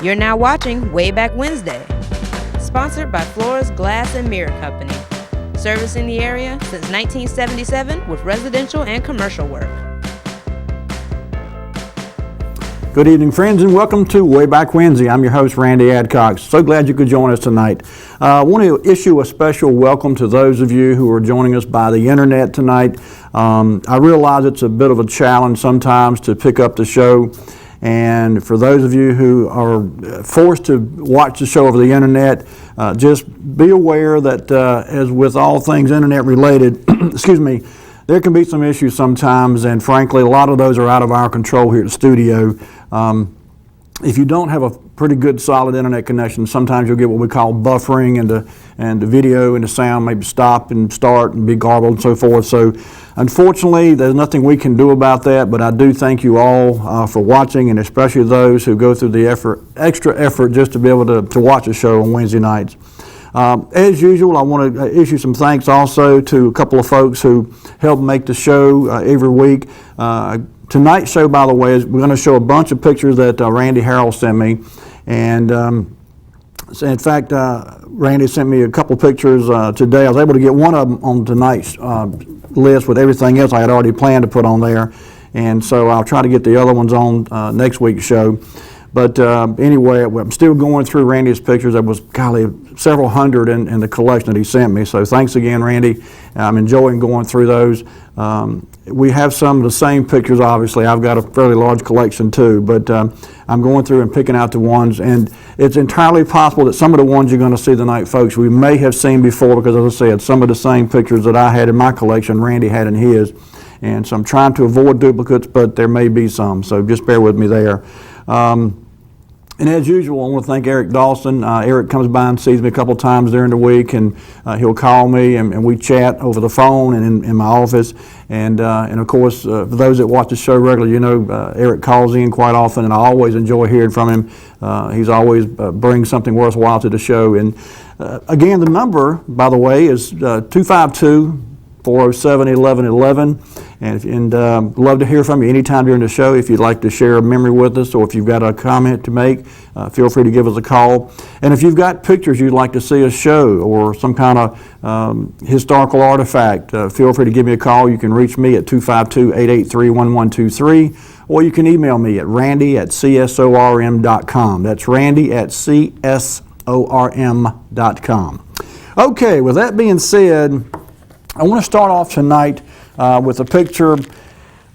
You're now watching Wayback Wednesday, sponsored by Floors Glass and Mirror Company, servicing the area since 1977 with residential and commercial work. Good evening, friends, and welcome to Wayback Wednesday. I'm your host, Randy Adcox. So glad you could join us tonight. I want to issue a special welcome to those of you who are joining us by the internet tonight. I realize it's a bit of a challenge sometimes to pick up the show, and for those of you who are forced to watch the show over the internet, just be aware that as with all things internet related, excuse me, there can be some issues sometimes, and frankly, a lot of those are out of our control here at the studio. If you don't have a pretty good solid internet connection, sometimes you'll get what we call buffering, and the video and the sound maybe stop and start and be garbled and so forth. So unfortunately, there's nothing we can do about that, but I do thank you all for watching, and especially those who go through the extra effort just to be able to watch the show on Wednesday nights. As usual, I want to issue some thanks also to a couple of folks who help make the show every week. Tonight's show, by the way, is we're going to show a bunch of pictures that Randy Harrell sent me. And so in fact, Randy sent me a couple of pictures today. I was able to get one of them on tonight's list with everything else I had already planned to put on there. And so I'll try to get the other ones on next week's show. But anyway, I'm still going through Randy's pictures. There was, golly, several hundred in the collection that he sent me. So thanks again, Randy. I'm enjoying going through those. We have some of the same pictures, obviously. I've got a fairly large collection too, but I'm going through and picking out the ones. And it's entirely possible that some of the ones you're going to see tonight, folks, we may have seen before because, as I said, some of the same pictures that I had in my collection, Randy had in his. And so I'm trying to avoid duplicates, but there may be some. So just bear with me there. And as usual, I want to thank Eric Dawson. Eric comes by and sees me a couple times during the week, and he'll call me, and we chat over the phone and in my office. And of course, for those that watch the show regularly, you know Eric calls in quite often, and I always enjoy hearing from him. He's always brings something worthwhile to the show. And again, the number, by the way, is 252-407-1111. And love to hear from you anytime during the show. If you'd like to share a memory with us, or if you've got a comment to make, feel free to give us a call. And if you've got pictures you'd like to see us show, or some kind of historical artifact, feel free to give me a call. You can reach me at 252-883-1123, or you can email me at randy@csorm.com. That's randy@csorm.com. Okay, with that being said, I want to start off tonight with a picture.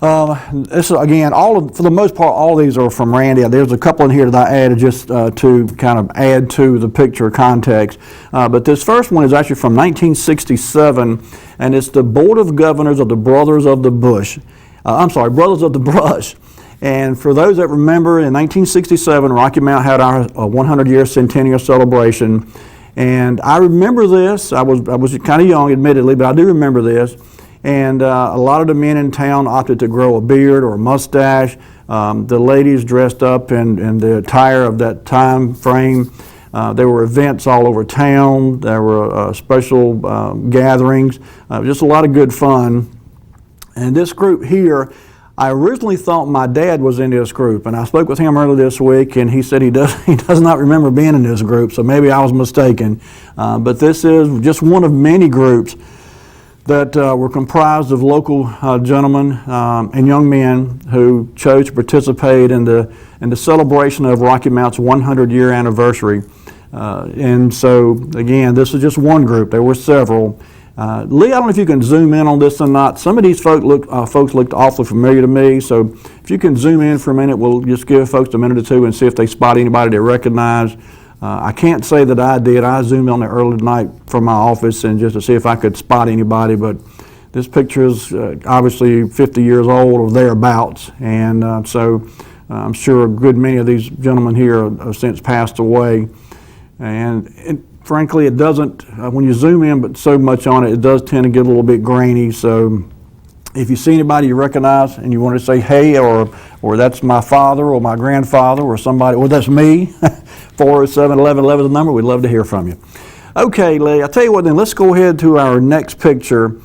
This is, again, for the most part, all of these are from Randy. There's a couple in here that I added just to kind of add to the picture context. But this first one is actually from 1967, and it's the Board of Governors of the Brothers of the Brush. And for those that remember, in 1967, Rocky Mount had our 100-year Centennial celebration. And I remember this. I was kind of young, admittedly, but I do remember this. And a lot of the men in town opted to grow a beard or a mustache. The ladies dressed up in the attire of that time frame. There were events all over town. There were special gatherings. Just a lot of good fun. And this group here, I originally thought my dad was in this group, and I spoke with him earlier this week, and he said he does not remember being in this group, so maybe I was mistaken. But this is just one of many groups that were comprised of local gentlemen and young men who chose to participate in the celebration of Rocky Mount's 100-year anniversary. And so, again, this is just one group. There were several. Lee, I don't know if you can zoom in on this or not. Some of these folks looked awfully familiar to me, so if you can zoom in for a minute, we'll just give folks a minute or two and see if they spot anybody they recognize. I can't say that I did. I zoomed on there early tonight from my office and just to see if I could spot anybody, but this picture is obviously 50 years old or thereabouts, and so I'm sure a good many of these gentlemen here have since passed away. And frankly, it doesn't, when you zoom in but so much on it, it does tend to get a little bit grainy. So if you see anybody you recognize and you want to say, hey, or that's my father or my grandfather or somebody, or that's me, 407-1111 is the number. We'd love to hear from you. Okay, Lee, I'll tell you what then, let's go ahead to our next picture.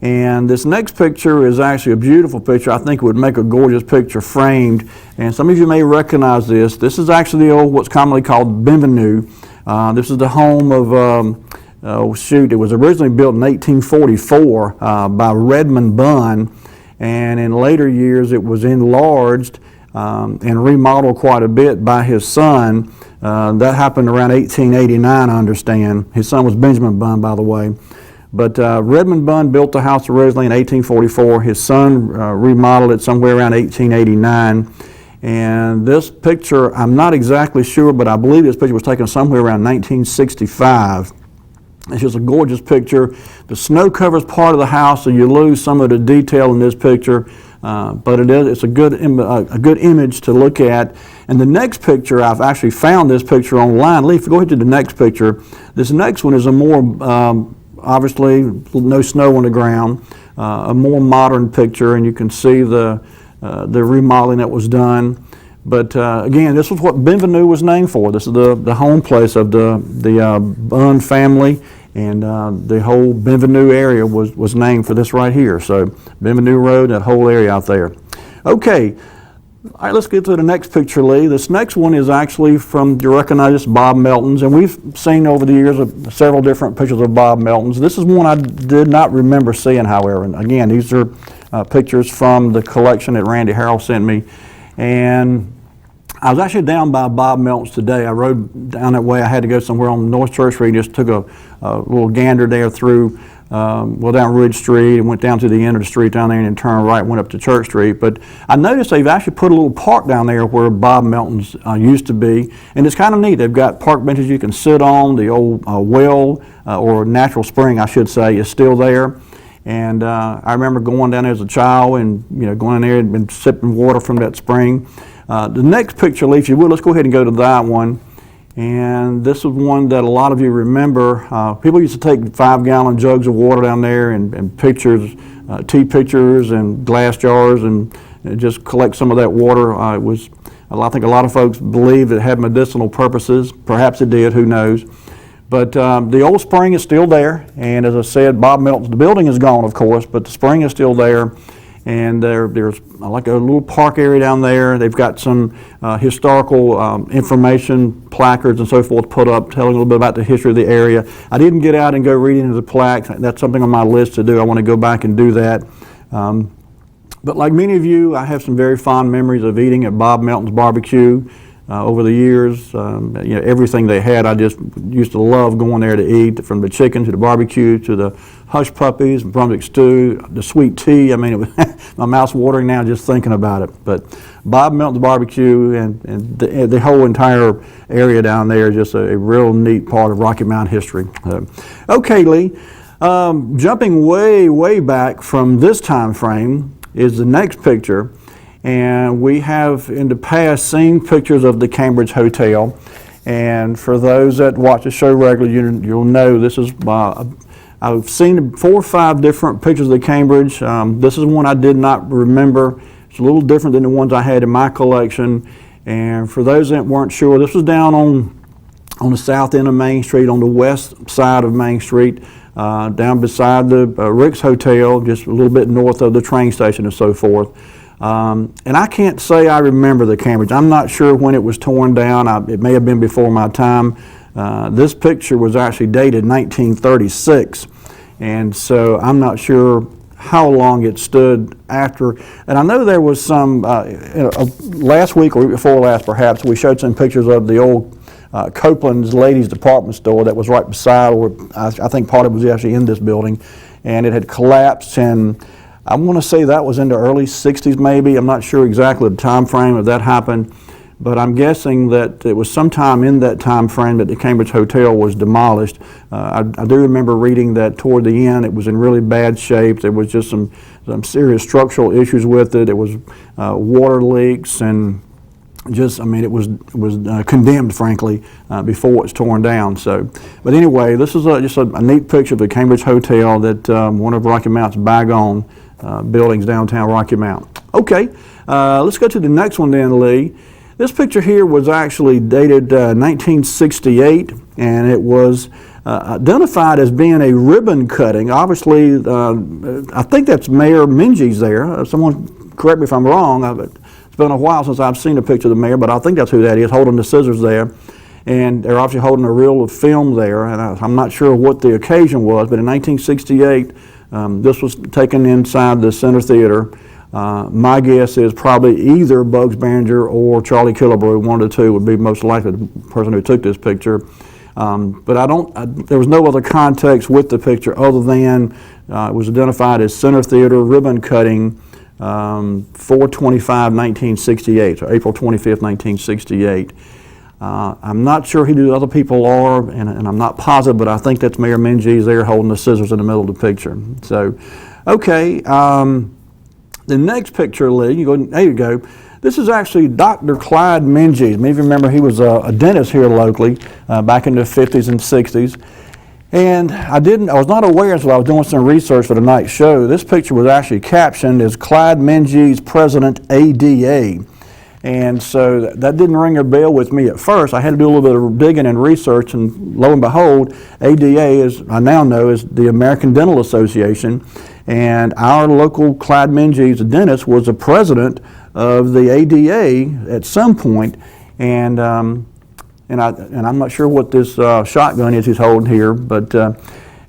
And this next picture is actually a beautiful picture. I think it would make a gorgeous picture framed. And some of you may recognize this. This is actually the old, what's commonly called Bienvenue. This is the home of, it was originally built in 1844 by Redmond Bunn. And in later years, it was enlarged and remodeled quite a bit by his son. That happened around 1889, I understand. His son was Benjamin Bunn, by the way. But Redmond Bunn built the house originally in 1844. His son remodeled it somewhere around 1889. And this picture, I'm not exactly sure, but I believe this picture was taken somewhere around 1965. It's just a gorgeous picture. The snow covers part of the house, so you lose some of the detail in this picture. But it's a good image to look at. And the next picture, I've actually found this picture online. Lee, if you go ahead to the next picture, this next one is a more obviously no snow on the ground, a more modern picture, and you can see the remodeling that was done. But again, this was what Bienvenue was named for. This is the home place of the Bunn family, and the whole Bienvenue area was named for this right here. So Bienvenue Road, that whole area out there. Okay. All right, let's get to the next picture, Lee. This next one is actually from, you recognize this, Bob Melton's, and we've seen over the years several different pictures of Bob Melton's. This is one I did not remember seeing, however. And again, these are pictures from the collection that Randy Harrell sent me. And I was actually down by Bob Melton's today. I rode down that way. I had to go somewhere on North Church Street, just took a little gander there through down Ridge Street and went down to the end of the street down there and then turned right, went up to Church Street. But I noticed they've actually put a little park down there where Bob Melton's used to be, and it's kind of neat. They've got park benches you can sit on. The old well, or natural spring, I should say, is still there. And I remember going down there as a child and going in there and sipping water from that spring. The next picture, Lee, if you would, let's go ahead and go to that one. And this is one that a lot of you remember. People used to take 5-gallon jugs of water down there and pictures, tea pitchers and glass jars, and just collect some of that water. I think a lot of folks believed it had medicinal purposes. Perhaps it did, who knows. But the old spring is still there. And as I said, Bob Melton's, the building is gone, of course, but the spring is still there. And there's like a little park area down there. They've got some historical information placards and so forth put up telling a little bit about the history of the area. I didn't get out and go read into the plaques. That's something on my list to do. I want to go back and do that. But like many of you, I have some very fond memories of eating at Bob Melton's Barbecue. Over the years, everything they had, I just used to love going there to eat, from the chicken to the barbecue to the hush puppies, Brunswick stew, the sweet tea. I mean, my mouth's watering now just thinking about it. But Bob Melton's Barbecue and the whole entire area down there is just a real neat part of Rocky Mountain history. Okay, Lee, jumping way back from this time frame is the next picture. And we have in the past seen pictures of the Cambridge Hotel. And for those that watch the show regularly, you'll know this is, I've seen 4 or 5 different pictures of the Cambridge. This is one I did not remember. It's a little different than the ones I had in my collection. And for those that weren't sure, this was down on the south end of Main Street, on the west side of Main Street, down beside the Rick's Hotel, just a little bit north of the train station and so forth. And I can't say I remember the Cambridge. I'm not sure when it was torn down. It may have been before my time. This picture was actually dated 1936, and so I'm not sure how long it stood after. And I know there was some, last week or before last perhaps, we showed some pictures of the old Copeland's Ladies Department Store that was right beside, or I think part of it was actually in this building, and it had collapsed, and I want to say that was in the early 60s maybe. I'm not sure exactly the time frame of that happened, but I'm guessing that it was sometime in that time frame that the Cambridge Hotel was demolished. I do remember reading that toward the end it was in really bad shape. There was just some serious structural issues with it. It was water leaks, and just, I mean, it was condemned, frankly, before it was torn down. So, but anyway, this is just a neat picture of the Cambridge Hotel, that one of Rocky Mountain's bygone buildings downtown Rocky Mount. Okay, let's go to the next one then, Lee. This picture here was actually dated 1968, and it was identified as being a ribbon cutting. Obviously, I think that's Mayor Menzies there. Someone correct me if I'm wrong. It's been a while since I've seen a picture of the mayor, but I think that's who that is, holding the scissors there. And they're obviously holding a reel of film there, and I'm not sure what the occasion was, but in 1968, this was taken inside the Center Theater. My guess is probably either Bugs Behringer or Charlie Killebrew, one of the two would be most likely the person who took this picture. But there was no other context with the picture other than it was identified as Center Theater ribbon cutting 4/25/1968, or April 25th, 1968. I'm not sure who the other people are, and I'm not positive, but I think that's Mayor Menzies there holding the scissors in the middle of the picture. So, okay, the next picture, Lee, there you go. This is actually Dr. Clyde Menzies. Maybe you remember he was a dentist here locally back in the 50s and 60s. And I was not aware until I was doing some research for tonight's show. This picture was actually captioned as Clyde Menzies, President ADA. And so that didn't ring a bell with me at first. I had to do a little bit of digging and research, and lo and behold, ADA, as I now know, is the American Dental Association. And our local Clyde Menzies, dentist, was the president of the ADA at some point. And I'm not sure what this shotgun is he's holding here, but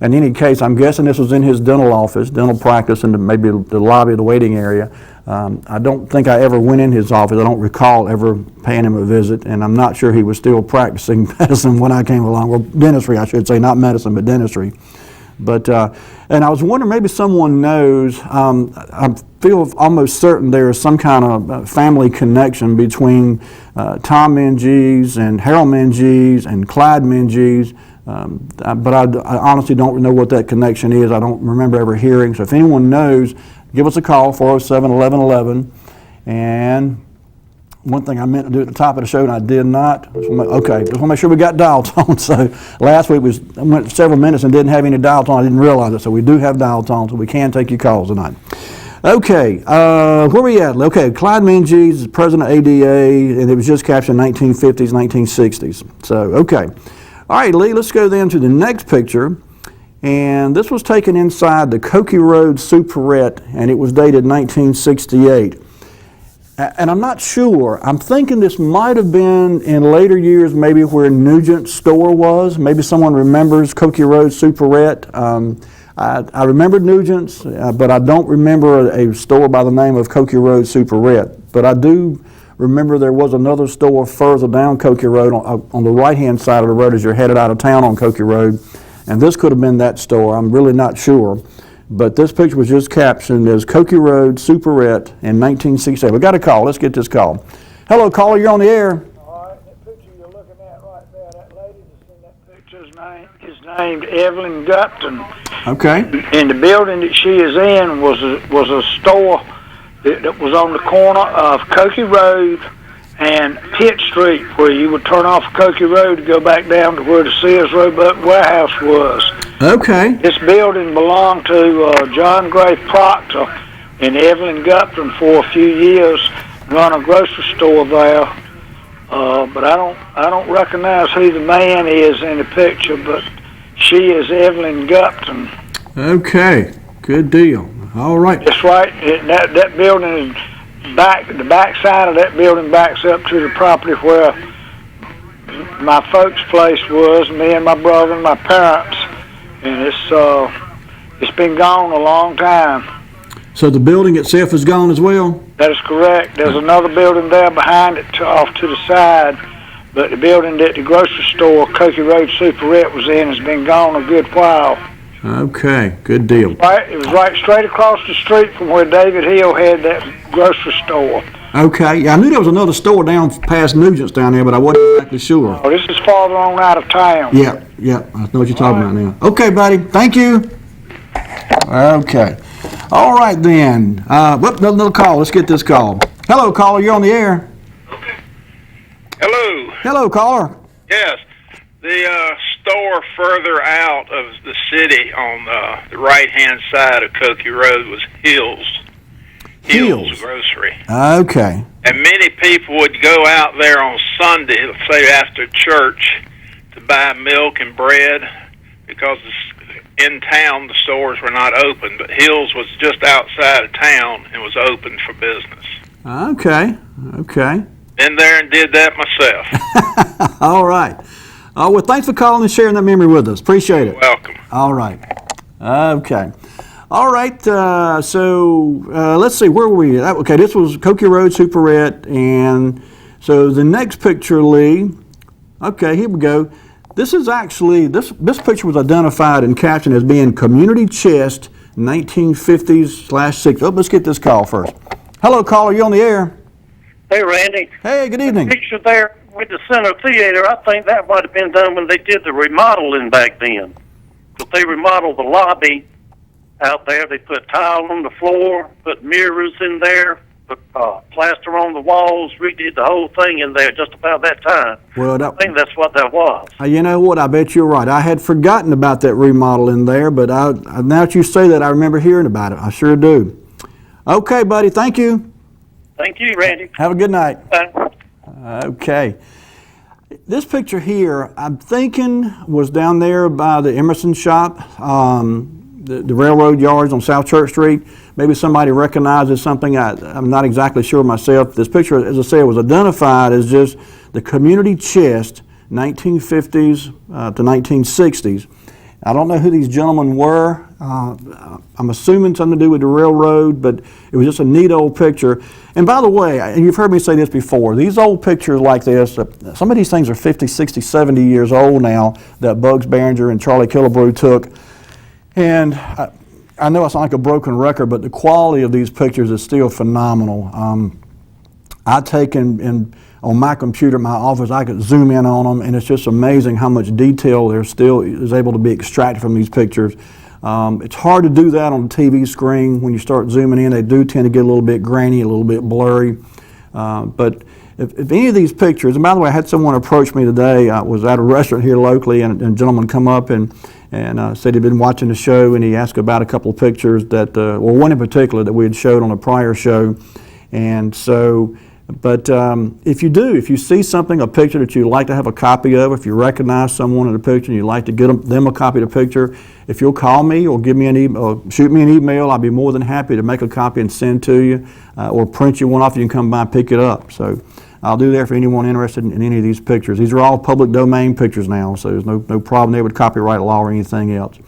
in any case, I'm guessing this was in his dental office, dental practice, in maybe the lobby of the waiting area. I don't think I ever went in his office. I don't recall ever paying him a visit, and I'm not sure he was still practicing medicine when I came along. Well, dentistry, I should say, not medicine, but dentistry. But, and I was wondering, maybe someone knows, I feel almost certain there is some kind of family connection between Tom Menzies and Harold Menzies and Clyde Menzies, but I honestly don't know what that connection is. I don't remember ever hearing. So if anyone knows, give us a call, 407-1111. And one thing I meant to do at the top of the show, and I did not. Just want to make sure we got dial tone. So last week I went several minutes and didn't have any dial tone. I didn't realize it. So we do have dial tone, so we can take your calls tonight. Okay, where are we at? Okay, Clyde Menzies is president of ADA, and it was just captured in 1950s, 1960s. So, okay. All right, Lee, let's go then to the next picture. And this was taken inside the Cokie Road Superette, and it was dated 1968. And I'm not sure. I'm thinking this might have been in later years, maybe where Nugent's store was. Maybe someone remembers Cokie Road Superette. I remember Nugent's, but I don't remember a store by the name of Cokie Road Superette. But I do remember there was another store further down Cokie Road on the right-hand side of the road as you're headed out of town on Cokie Road. And this could have been that store. I'm really not sure. But this picture was just captioned as Cokie Road Superette in 1967. We got a call. Let's get this call. Hello, caller. You're on the air. All right. That picture you're looking at right there, that lady that's in that picture is named Evelyn Gupton. Okay. And the building that she is in was a store that was on the corner of Cokie Road and Pitt Street, where you would turn off Cokie Road to go back down to where the Sears Roebuck warehouse was. Okay. This building belonged to John Gray Proctor, and Evelyn Gupton for a few years run a grocery store there. But I don't recognize who the man is in the picture, but she is Evelyn Gupton. Okay. Good deal. All right. That's right. That building is the back side of that building backs up to the property where my folks' place was, me and my brother and my parents, and it's been gone a long time. So the building itself is gone as well? That is correct. There's another building there behind it off to the side, but the building that the grocery store, Cokie Road Superette, was in has been gone a good while. Okay, good deal. Right, it was right straight across the street from where David Hill had that grocery store. Okay, yeah, I knew there was another store down past Nugent's down there, but I wasn't exactly sure. Oh, this is farther on out of town. Yeah, I know what you're talking about now. Okay, buddy, thank you. Okay, all right then. Another call. Let's get this call. Hello, caller. You're on the air. Okay. Hello. Hello, caller. Yes. The store further out of the city on the right-hand side of Cokie Road was Hills. Hills Grocery. Okay. And many people would go out there on Sunday, say after church, to buy milk and bread. because in town the stores were not open, but Hills was just outside of town and was open for business. Okay. Been there and did that myself. All right. Well, thanks for calling and sharing that memory with us. Appreciate it. You're welcome. All right. Okay. All right. So let's see. Where were we at? Okay, this was Cokie Road, Superette. And so the next picture, Lee. Okay, here we go. This is actually, this picture was identified and captioned as being Community Chest 1950s/60s. Oh, let's get this call first. Hello, caller. You on the air? Hey, Randy. Hey, good evening. The picture there with the Center Theater, I think that might have been done when they did the remodeling back then. But they remodeled the lobby out there. They put tile on the floor, put mirrors in there, put plaster on the walls, redid the whole thing in there just about that time. Well, I think that's what that was. You know what? I bet you're right. I had forgotten about that remodel in there, but now that you say that, I remember hearing about it. I sure do. Okay, buddy. Thank you. Thank you, Randy. Have a good night. Bye. Okay. This picture here, I'm thinking, was down there by the Emerson shop, the railroad yards on South Church Street. Maybe somebody recognizes something. I'm not exactly sure myself. This picture, as I said, was identified as just the Community Chest, 1950s to 1960s. I don't know who these gentlemen were. I'm assuming something to do with the railroad, but it was just a neat old picture. And by the way, and you've heard me say this before, these old pictures like this, some of these things are 50, 60, 70 years old now that Bugs Behringer and Charlie Killebrew took. And I know I sound like a broken record, but the quality of these pictures is still phenomenal. I take and on my computer in my office, I could zoom in on them, and it's just amazing how much detail there still is able to be extracted from these pictures. It's hard to do that on a TV screen. When you start zooming in, they do tend to get a little bit grainy, a little bit blurry. But if any of these pictures, and by the way, I had someone approach me today. I was at a restaurant here locally, and a gentleman come up and said he'd been watching the show, and he asked about a couple of pictures that, well, one in particular that we had showed on a prior show. And so, but if you see something, a picture that you'd like to have a copy of, if you recognize someone in the picture and you'd like to get them a copy of the picture, if you'll call me or give me an email, or shoot me an email, I'll be more than happy to make a copy and send to you, or print you one off. You can come by and pick it up. So I'll do that for anyone interested in any of these pictures. These are all public domain pictures now, so there's no problem there with copyright law or anything else.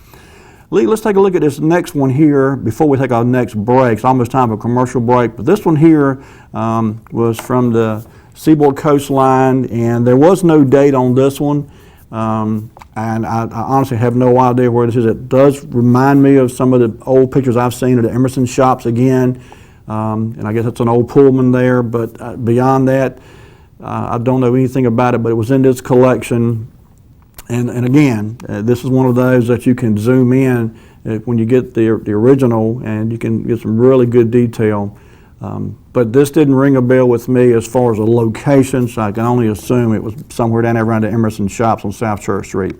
Lee, let's take a look at this next one here before we take our next break. It's almost time for a commercial break, but this one here was from the Seaboard Coastline, and there was no date on this one, and I honestly have no idea where this is. It does remind me of some of the old pictures I've seen of the Emerson shops again, and I guess it's an old Pullman there, but beyond that, I don't know anything about it, but it was in this collection. And again, this is one of those that you can zoom in when you get the original, and you can get some really good detail. But this didn't ring a bell with me as far as a location, so I can only assume it was somewhere down there around the Emerson shops on South Church Street.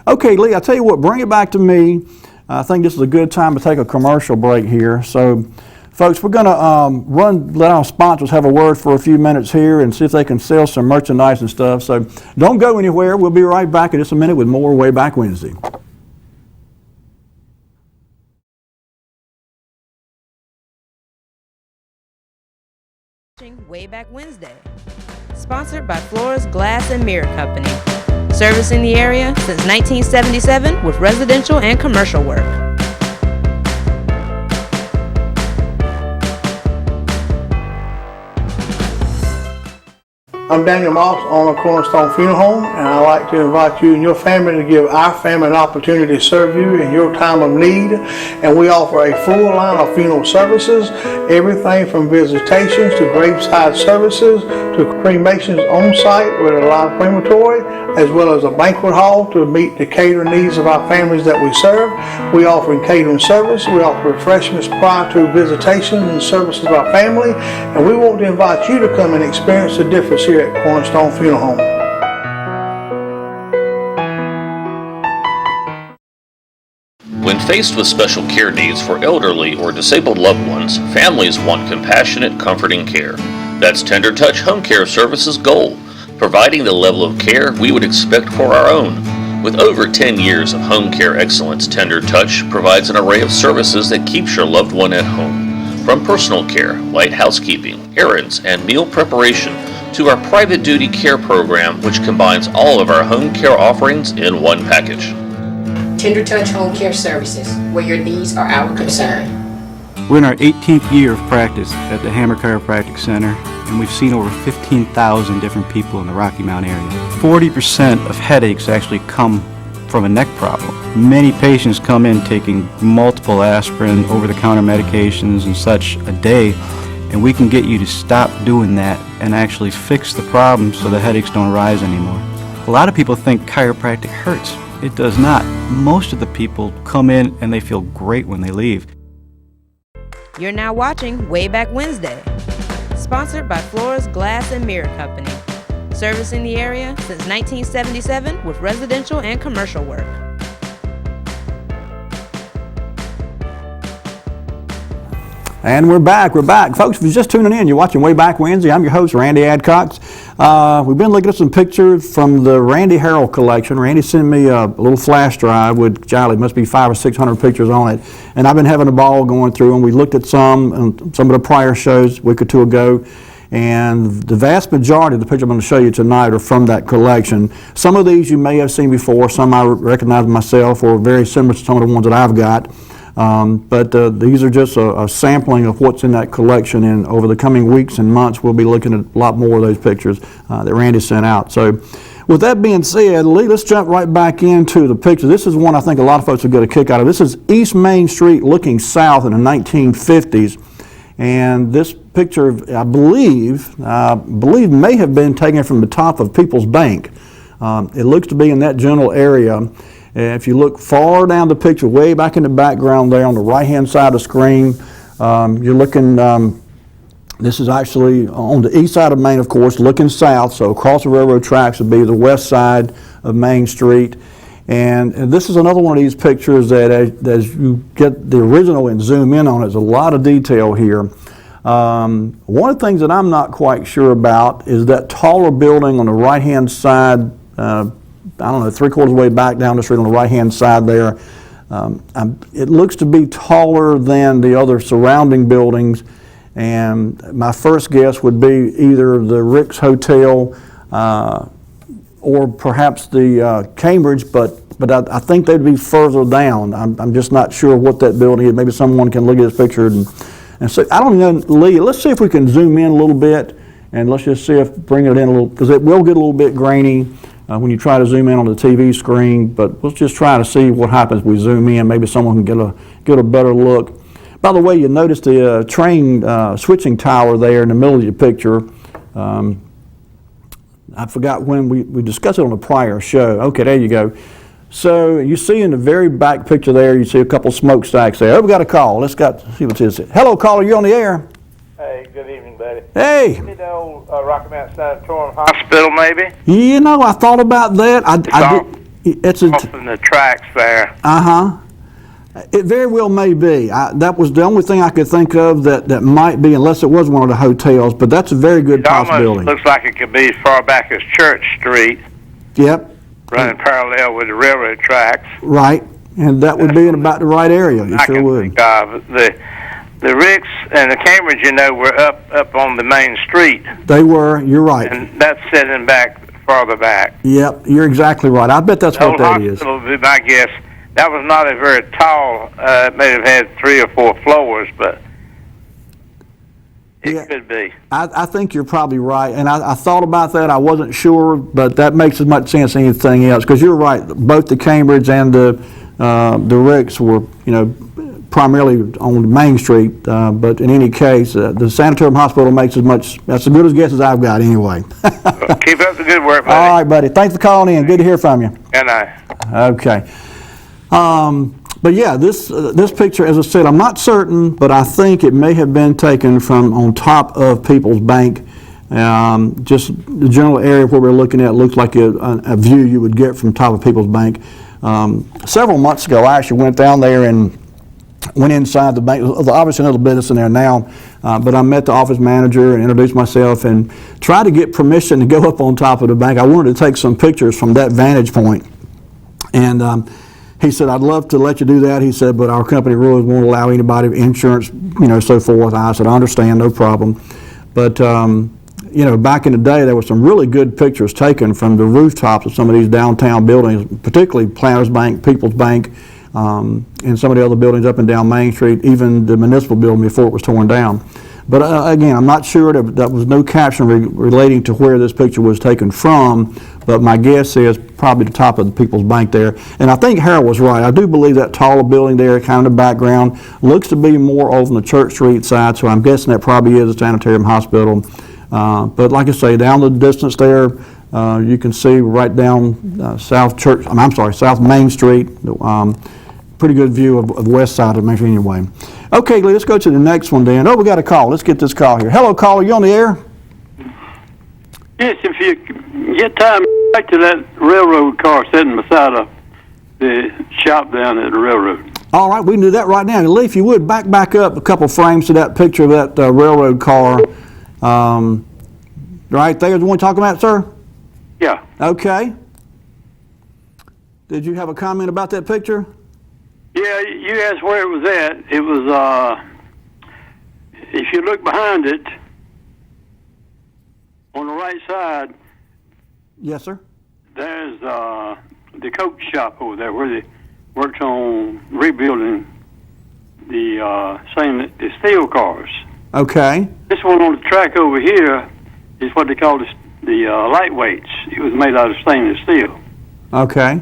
Okay, Lee, I tell you what, bring it back to me. I think this is a good time to take a commercial break here. So, folks, we're going to let our sponsors have a word for a few minutes here and see if they can sell some merchandise and stuff. So don't go anywhere. We'll be right back in just a minute with more Wayback Wednesday. Wayback Wednesday, sponsored by Flores Glass and Mirror Company, servicing the area since 1977 with residential and commercial work. I'm Daniel Moss, owner of Cornerstone Funeral Home, and I'd like to invite you and your family to give our family an opportunity to serve you in your time of need. And we offer a full line of funeral services, everything from visitations to graveside services to cremations on site with a live crematory, as well as a banquet hall to meet the catering needs of our families that we serve. We offer catering service. We offer refreshments prior to visitations and services of our family, and we want to invite you to come and experience the difference here at Cornerstone Funeral Home. When faced with special care needs for elderly or disabled loved ones, families want compassionate, comforting care. That's Tender Touch Home Care Services' goal, providing the level of care we would expect for our own. With over 10 years of home care excellence, Tender Touch provides an array of services that keeps your loved one at home. From personal care, light housekeeping, errands, and meal preparation, to our private duty care program, which combines all of our home care offerings in one package. Tender Touch Home Care Services, where your needs are our concern. We're in our 18th year of practice at the Hammer Chiropractic Center, and we've seen over 15,000 different people in the Rocky Mount area. 40% of headaches actually come from a neck problem. Many patients come in taking multiple aspirin, over-the-counter medications and such a day, and we can get you to stop doing that and actually fix the problem so the headaches don't rise anymore. A lot of people think chiropractic hurts. It does not. Most of the people come in and they feel great when they leave. You're now watching Wayback Wednesday, sponsored by Flores Glass and Mirror Company, servicing the area since 1977 with residential and commercial work. And we're back. Folks, if you're just tuning in, you're watching Wayback Wednesday. I'm your host, Randy Adcox. We've been looking at some pictures from the Randy Harrell collection. Randy sent me a little flash drive with, golly, must be 500 or 600 pictures on it. And I've been having a ball going through them. We looked at some of the prior shows a week or two ago. And the vast majority of the pictures I'm going to show you tonight are from that collection. Some of these you may have seen before. Some I recognize myself or very similar to some of the ones that I've got. But these are just a sampling of what's in that collection, and over the coming weeks and months we'll be looking at a lot more of those pictures that Randy sent out. So with that being said, let's jump right back into the picture. This is one I think a lot of folks will get a kick out of. This is East Main Street looking south in the 1950s, and this picture I believe may have been taken from the top of People's Bank. It looks to be in that general area. If you look far down the picture, way back in the background there on the right-hand side of the screen, you're looking, this is actually on the east side of Main, of course, looking south, so across the railroad tracks would be the west side of Main Street. And this is another one of these pictures that as you get the original and zoom in on it, there's a lot of detail here. One of the things that I'm not quite sure about is that taller building on the right-hand side, I don't know, 3/4 way back down the street on the right-hand side there. It looks to be taller than the other surrounding buildings, and my first guess would be either the Rick's Hotel or perhaps the Cambridge, but I think they'd be further down. I'm just not sure what that building is. Maybe someone can look at this picture and say, I don't know, Lee, let's see if we can zoom in a little bit, and let's just see if bring it in a little, because it will get a little bit grainy when you try to zoom in on the TV screen, but we'll just try to see what happens if we zoom in. Maybe someone can get a better look. By the way, you notice the train switching tower there in the middle of your picture. I forgot when we discussed it on a prior show. Okay, there you go. So you see in the very back picture there, you see a couple smokestacks there. Oh, we got a call. Let's see what this is. Hello, caller, you're on the air. Hey, good evening, buddy. Hey. You know, Rocky Mount Sanatorium Hospital, maybe? You know, I thought about that. It's off in the tracks there. Uh-huh. It very well may be. That was the only thing I could think of that might be, unless it was one of the hotels, but that's a very good possibility. It almost looks like it could be as far back as Church Street. Yep. Running parallel with the railroad tracks. Right, and that would be in about the right area. You sure would. Think of the Ricks and the Cambridge, you know, were up on the main street. They were. You're right. And that's setting back farther back. Yep, you're exactly right. I bet that's what that is. The hospital would be my guess. That was not a very tall. It may have had 3 or 4 floors, but it could be. I think you're probably right, and I thought about that. I wasn't sure, but that makes as much sense as anything else, because you're right. Both the Cambridge and the Ricks were, you know, primarily on Main Street, but in any case, the Sanatorium Hospital makes that's as good a guess as I've got anyway. Keep up the good work, buddy. All right, buddy. Thanks for calling in. Good to hear from you. Good night. Okay. But yeah, this picture, as I said, I'm not certain, but I think it may have been taken from on top of People's Bank. Just the general area where we're looking at looks like a view you would get from top of People's Bank. Several months ago, I actually went down there and went inside the bank. There's obviously another business in there now, but I met the office manager and introduced myself and tried to get permission to go up on top of the bank. I wanted to take some pictures from that vantage point. And he said, I'd love to let you do that. He said, but our company rules won't allow anybody insurance, so forth. I said, I understand, no problem. But, back in the day, there were some really good pictures taken from the rooftops of some of these downtown buildings, particularly Planters Bank, People's Bank, and some of the other buildings up and down Main Street, even the municipal building before it was torn down. But again, I'm not sure that was no caption relating to where this picture was taken from, but my guess is probably the top of the People's Bank there. And I think Harold was right. I do believe that taller building there, kind of the background, looks to be more over on the Church Street side, so I'm guessing that probably is a sanitarium hospital. But like I say, down the distance there, you can see right down South Main Street. Pretty good view of the west side of Main Street anyway. Okay, let's go to the next one, Dan. Oh, we got a call. Let's get this call here. Hello, caller. You on the air? Yes, if you get time, back to that railroad car sitting beside the shop down at the railroad. All right, we can do that right now. Lee, if you would, back up a couple frames to that picture of that railroad car. Right there, the one you're talking about, sir? Yeah. Okay. Did you have a comment about that picture? Yeah, you asked where it was at. It was, if you look behind it, on the right side. Yes, sir. There's the coach shop over there where they worked on rebuilding the steel cars. Okay. This one on the track over here is what they call the lightweights. It was made out of stainless steel. Okay.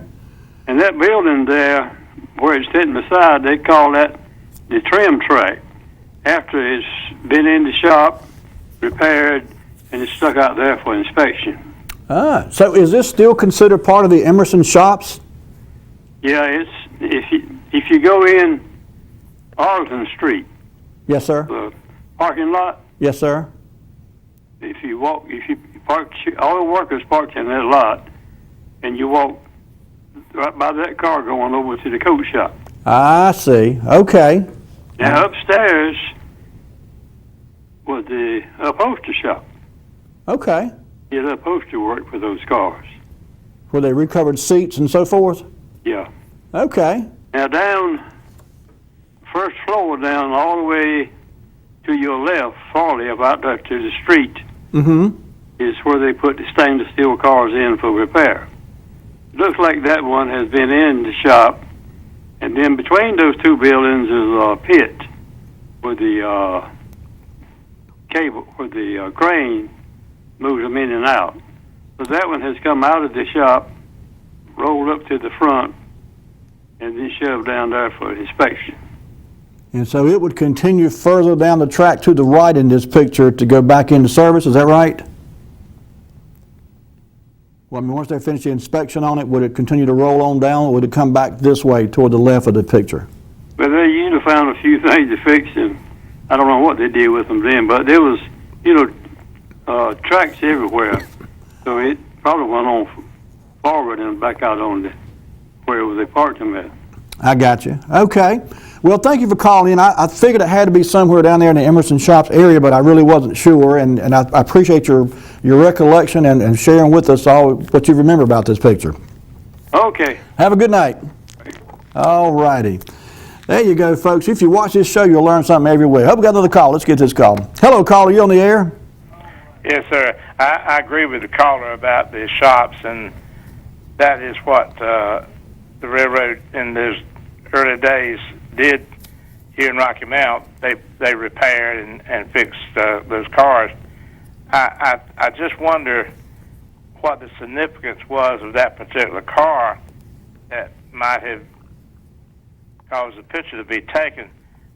And that building there, where it's sitting beside, they call that the trim track. After it's been in the shop, repaired, and it's stuck out there for inspection. So is this still considered part of the Emerson shops? Yeah, it's if you go in Arlington Street. Yes, sir. The parking lot. Yes, sir. If you park, all the workers parked in that lot, and you walk right by that car going over to the coat shop. I see. Okay. Now upstairs was the upholstery shop. Okay. Yeah, the upholstery work for those cars. Where they recovered seats and so forth? Yeah. Okay. Now down, first floor down all the way to your left, far left, out there to the street, is where they put the stainless steel cars in for repair. It looks like that one has been in the shop, and then between those two buildings is a pit where the cable, where the crane moves them in and out. So that one has come out of the shop, rolled up to the front, and then shoved down there for inspection. And so it would continue further down the track to the right in this picture to go back into service, is that right? Well, I mean, once they finish the inspection on it, would it continue to roll on down, or would it come back this way toward the left of the picture? But they usually found a few things to fix, and I don't know what they did with them then, but there was, tracks everywhere. So it probably went on forward and back out on where they parked them at. I got you. Okay. Well, thank you for calling in. I figured it had to be somewhere down there in the Emerson Shops area, but I really wasn't sure, and I appreciate your recollection and sharing with us all what you remember about this picture. Okay. Have a good night. All righty. There you go, folks. If you watch this show, you'll learn something every week. Hope we got another call. Let's get this call. Hello, caller. You on the air? Yes, sir. I agree with the caller about the shops, and that is what the railroad in those early days did here in Rocky Mount. They repaired and fixed those cars. I just wonder what the significance was of that particular car that might have caused the picture to be taken.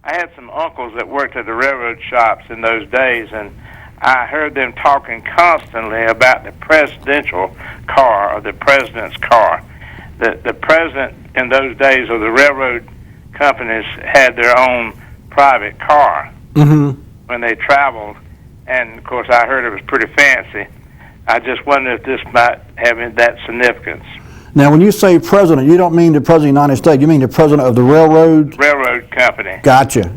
I had some uncles that worked at the railroad shops in those days, and I heard them talking constantly about the presidential car or the president's car. The president in those days of the railroad companies had their own private car when they traveled, and of course I heard it was pretty fancy. I just wonder if this might have that significance. Now, when you say president, you don't mean the president of the United States. You mean the president of the railroad company. Gotcha.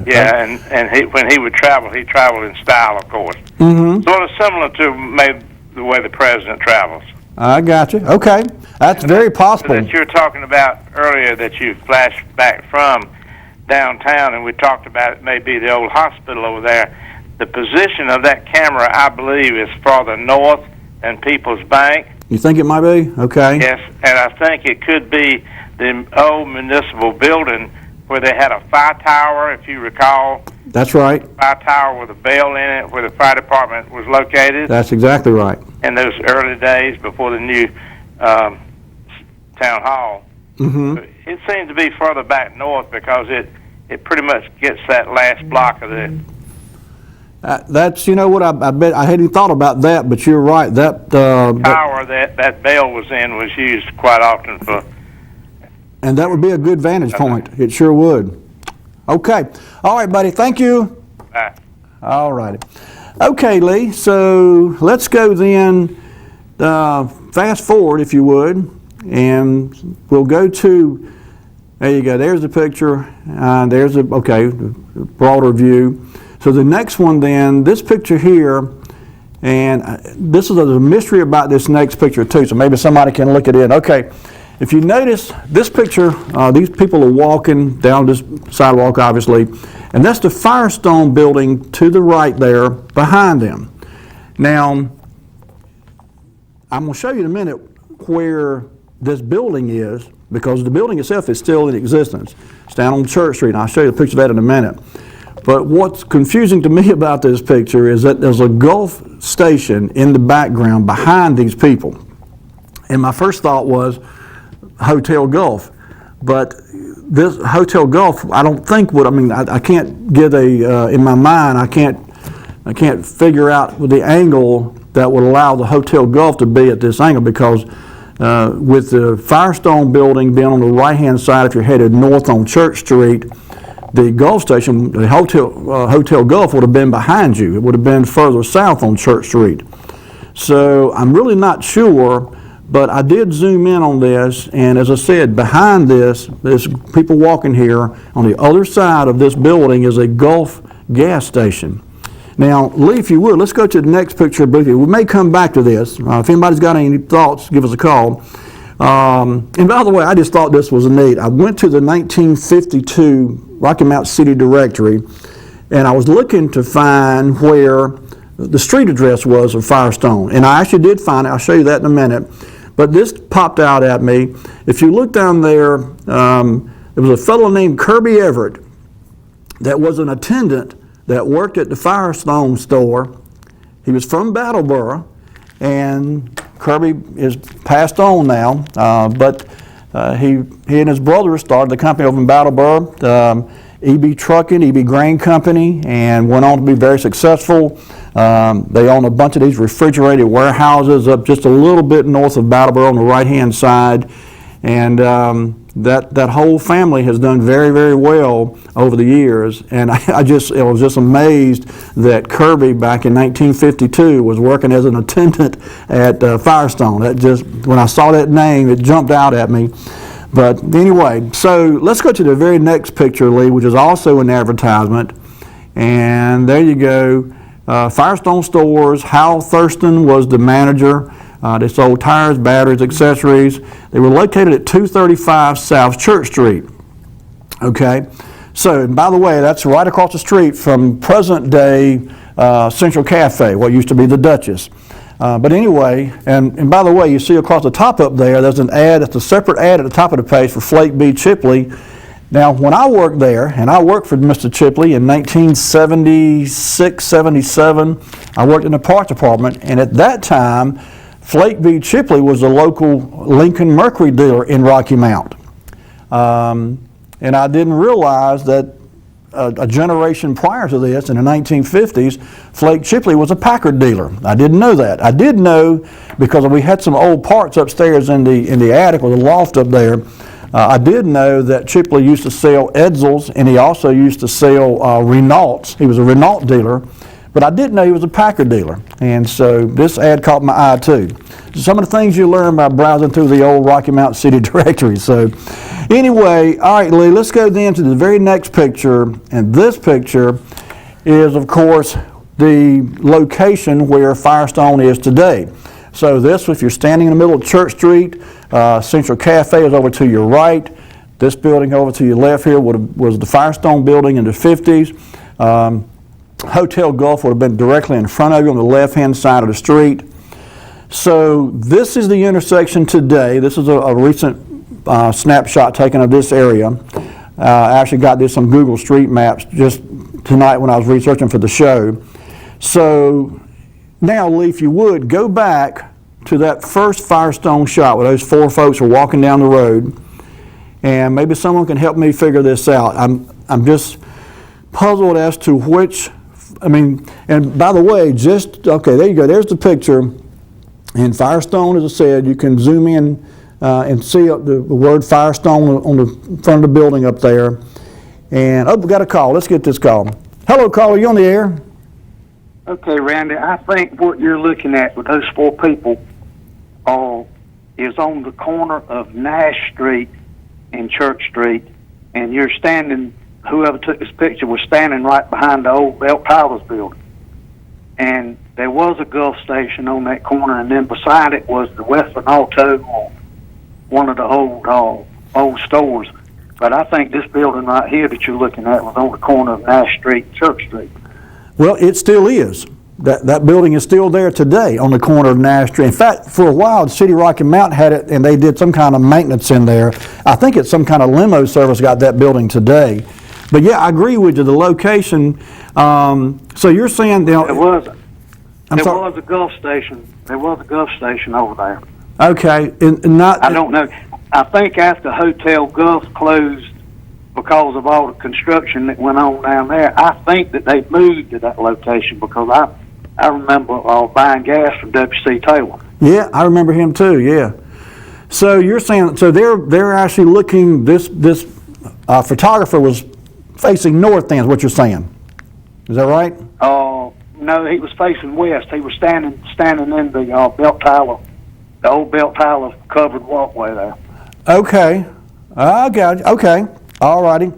Yeah, and when he would travel, he traveled in style, of course. Sort of similar to maybe the way the president travels. I got you. Okay. That's very possible. That you were talking about earlier that you flashed back from downtown, and we talked about it may be the old hospital over there. The position of that camera, I believe, is farther north than People's Bank. You think it might be? Okay. Yes, and I think it could be the old municipal building where they had a fire tower, if you recall. That's right. Fire tower with a bell in it where the fire department was located. That's exactly right. In those early days before the new town hall. Mm-hmm. It seems to be further back north because it pretty much gets that last block of the... That's, you know what, I bet I hadn't thought about that, but you're right. That tower that bell was in was used quite often for... And that would be a good vantage point. It sure would. Okay. All right, buddy. Thank you. Bye. All righty. Okay, Lee. So let's go then, fast forward, if you would, and we'll go to, there you go. There's the picture. There's a, okay, broader view. So the next one then, this picture here, and this is a mystery about this next picture too, so maybe somebody can look at it. Okay, if you notice this picture, these people are walking down this sidewalk obviously, and that's the Firestone building to the right there behind them. Now, I'm going to show you in a minute where this building is, because the building itself is still in existence. It's down on Church Street, and I'll show you a picture of that in a minute. But what's confusing to me about this picture is that there's a Gulf station in the background behind these people. And my first thought was Hotel Gulf. But this Hotel Gulf, I don't think would, I mean, I can't get in my mind, I can't figure out the angle that would allow the Hotel Gulf to be at this angle, because with the Firestone building being on the right-hand side, if you're headed north on Church Street, the Gulf station, the Hotel Gulf would have been behind you. It would have been further south on Church Street. So I'm really not sure, but I did zoom in on this, and as I said, behind this, there's people walking here. On the other side of this building is a Gulf gas station. Now, Lee, if you would, let's go to the next picture briefly. We may come back to this. If anybody's got any thoughts, give us a call. And by the way, I just thought this was neat. I went to the 1952 Rocky Mount City Directory, and I was looking to find where the street address was of Firestone. And I actually did find it. I'll show you that in a minute. But this popped out at me. If you look down there, there was a fellow named Kirby Everett that was an attendant that worked at the Firestone store. He was from Battleboro, and Kirby is passed on now, but he and his brother started the company over in Battleboro, EB Trucking, EB Grain Company, and went on to be very successful. They own a bunch of these refrigerated warehouses up just a little bit north of Battleboro on the right-hand side, and that whole family has done very, very well over the years. And I was just amazed that Kirby back in 1952 was working as an attendant at Firestone. That just, when I saw that name, it jumped out at me. But anyway, so let's go to the very next picture, Lee, which is also an advertisement. And there you go. Firestone Stores, Hal Thurston was the manager. They sold tires, batteries, accessories. They were located at 235 South Church Street. Okay, so, and by the way, that's right across the street from present-day Central Cafe, what used to be the Duchess. But anyway, and by the way, you see across the top up there, there's an ad, it's a separate ad at the top of the page for Flake B. Chipley. Now, when I worked there, and I worked for Mr. Chipley in 1976, 77, I worked in the parts department, and at that time, Flake B. Chipley was a local Lincoln Mercury dealer in Rocky Mount. And I didn't realize that a generation prior to this, in the 1950s, Flake Chipley was a Packard dealer. I didn't know that. I did know because we had some old parts upstairs in the attic or the loft up there. I did know that Chipley used to sell Edsels, and he also used to sell Renaults. He was a Renault dealer, but I didn't know he was a Packard dealer. And so this ad caught my eye too. Some of the things you learn by browsing through the old Rocky Mount City directory. So anyway, all right, Lee, let's go then to the very next picture. And this picture is, of course, the location where Firestone is today. So this, if you're standing in the middle of Church Street, Central Cafe is over to your right. This building over to your left here was the Firestone building in the 50s. Hotel Gulf would have been directly in front of you on the left-hand side of the street. So this is the intersection today. This is a recent snapshot taken of this area. I actually got this on Google Street Maps just tonight when I was researching for the show. So now, Lee, if you would, go back to that first Firestone shot where those four folks were walking down the road, and maybe someone can help me figure this out. I'm just puzzled as to which, and by the way, okay, there you go, there's the picture. In Firestone, as I said, you can zoom in and see the word Firestone on the front of the building up there. And, we got a call. Let's get this call. Hello, caller, you on the air? Okay, Randy, I think what you're looking at with those four people is on the corner of Nash Street and Church Street, and you're standing, whoever took this picture was standing right behind the old Belt Towers building. And there was a Gulf station on that corner, and then beside it was the Western Auto, or one of the old stores. But I think this building right here that you're looking at was on the corner of Nash Street and Church Street. Well, it still is. That building is still there today on the corner of Nash Street. In fact, for a while, the City of Rocky Mount had it, and they did some kind of maintenance in there. I think it's some kind of limo service got that building today. But yeah, I agree with you. The location. So you're saying there was a Gulf station. There was a Gulf station over there. Okay, I don't know. I think after Hotel Gulf closed because of all the construction that went on down there, I think that they moved to that location because I remember buying gas from W.C. Taylor. Yeah, I remember him too. Yeah. So you're saying they're actually looking. This photographer was facing north. Then is what you're saying? Is that right? No, he was facing west. He was standing in the Belt Tower, the old Belt Tower covered walkway there. Okay, I got you. Okay, all righty.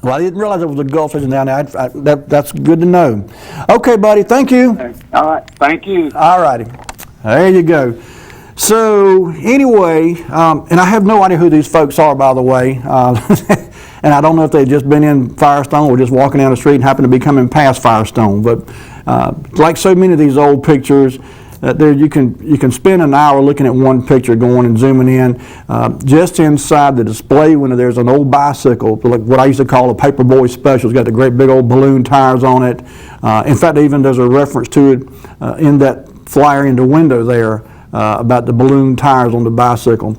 Well, I didn't realize there was a Gulf station down there. That's good to know. Okay, buddy, thank you. Okay. All right, thank you. All righty, there you go. So anyway, and I have no idea who these folks are, by the way. And I don't know if they've just been in Firestone or just walking down the street and happened to be coming past Firestone. But like so many of these old pictures, you can spend an hour looking at one picture, going and zooming in. Just inside the display window, there's an old bicycle, like what I used to call a Paperboy Special. It's got the great big old balloon tires on it. In fact, even there's a reference to it in that flyer in the window there about the balloon tires on the bicycle.